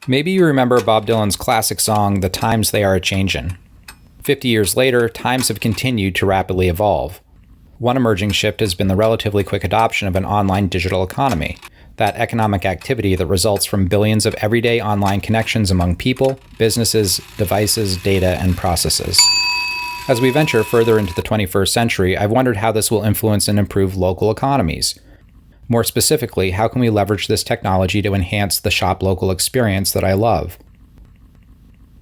Maybe you remember Bob Dylan's classic song, "The Times They Are A-Changin'." 50 years later, times have continued to rapidly evolve. One emerging shift has been the relatively quick adoption of an online digital economy, that economic activity that results from billions of everyday online connections among people, businesses, devices, data, and processes. As we venture further into the 21st century, I've wondered how this will influence and improve local economies. More specifically, how can we leverage this technology to enhance the shop local experience that I love?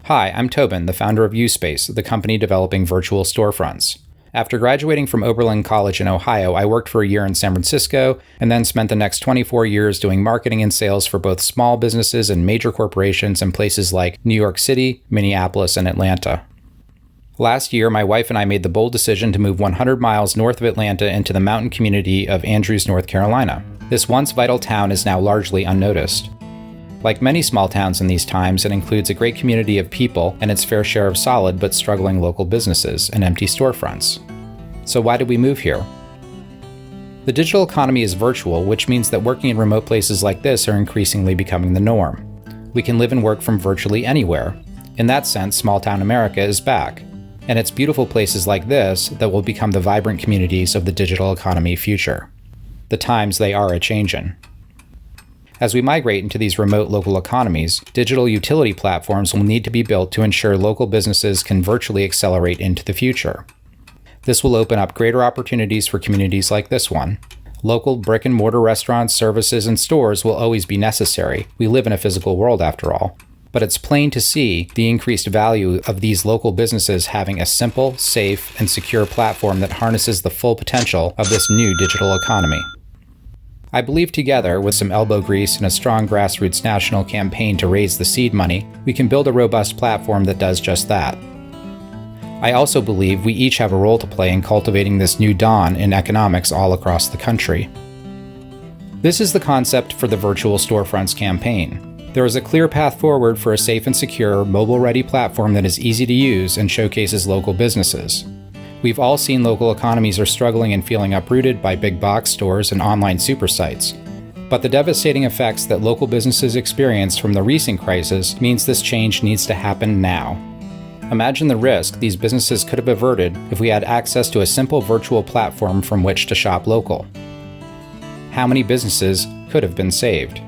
Hi, I'm Tobin, the founder of USpace, the company developing Virtual Storefronts. After graduating from Oberlin College in Ohio, I worked for a year in San Francisco and then spent the next 24 years doing marketing and sales for both small businesses and major corporations in places like New York City, Minneapolis, and Atlanta. Last year, my wife and I made the bold decision to move 100 miles north of Atlanta into the mountain community of Andrews, North Carolina. This once vital town is now largely unnoticed. Like many small towns in these times, it includes a great community of people and its fair share of solid but struggling local businesses and empty storefronts. So why did we move here? The digital economy is virtual, which means that working in remote places like this are increasingly becoming the norm. We can live and work from virtually anywhere. In that sense, small town America is back. And it's beautiful places like this that will become the vibrant communities of the digital economy future. The times they are a-changin'. As we migrate into these remote local economies, digital utility platforms will need to be built to ensure local businesses can virtually accelerate into the future. This will open up greater opportunities for communities like this one. Local brick-and-mortar restaurants, services, and stores will always be necessary. We live in a physical world after all. But it's plain to see the increased value of these local businesses having a simple, safe, and secure platform that harnesses the full potential of this new digital economy. I believe together, with some elbow grease and a strong grassroots national campaign to raise the seed money, we can build a robust platform that does just that. I also believe we each have a role to play in cultivating this new dawn in economics all across the country. This is the concept for the Virtual Storefronts campaign. There is a clear path forward for a safe and secure, mobile-ready platform that is easy to use and showcases local businesses. We've all seen local economies are struggling and feeling uprooted by big box stores and online super sites. But the devastating effects that local businesses experienced from the recent crisis means this change needs to happen now. Imagine the risk these businesses could have averted if we had access to a simple virtual platform from which to shop local. How many businesses could have been saved?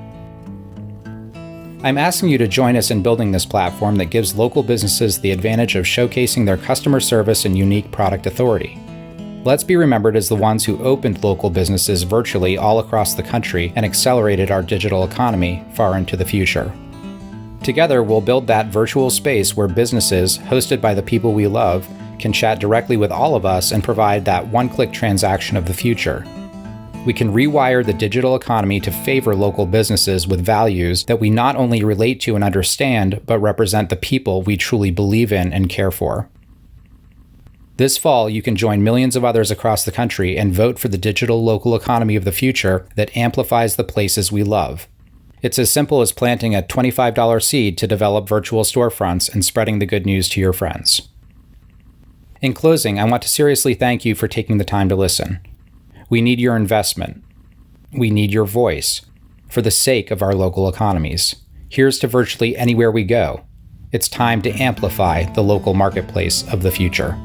I'm asking you to join us in building this platform that gives local businesses the advantage of showcasing their customer service and unique product authority. Let's be remembered as the ones who opened local businesses virtually all across the country and accelerated our digital economy far into the future. Together, we'll build that virtual space where businesses, hosted by the people we love, can chat directly with all of us and provide that one-click transaction of the future. We can rewire the digital economy to favor local businesses with values that we not only relate to and understand, but represent the people we truly believe in and care for. This fall, you can join millions of others across the country and vote for the digital local economy of the future that amplifies the places we love. It's as simple as planting a $25 seed to develop virtual storefronts and spreading the good news to your friends. In closing, I want to seriously thank you for taking the time to listen. We need your investment. We need your voice for the sake of our local economies. Here's to virtually anywhere we go. It's time to amplify the local marketplace of the future.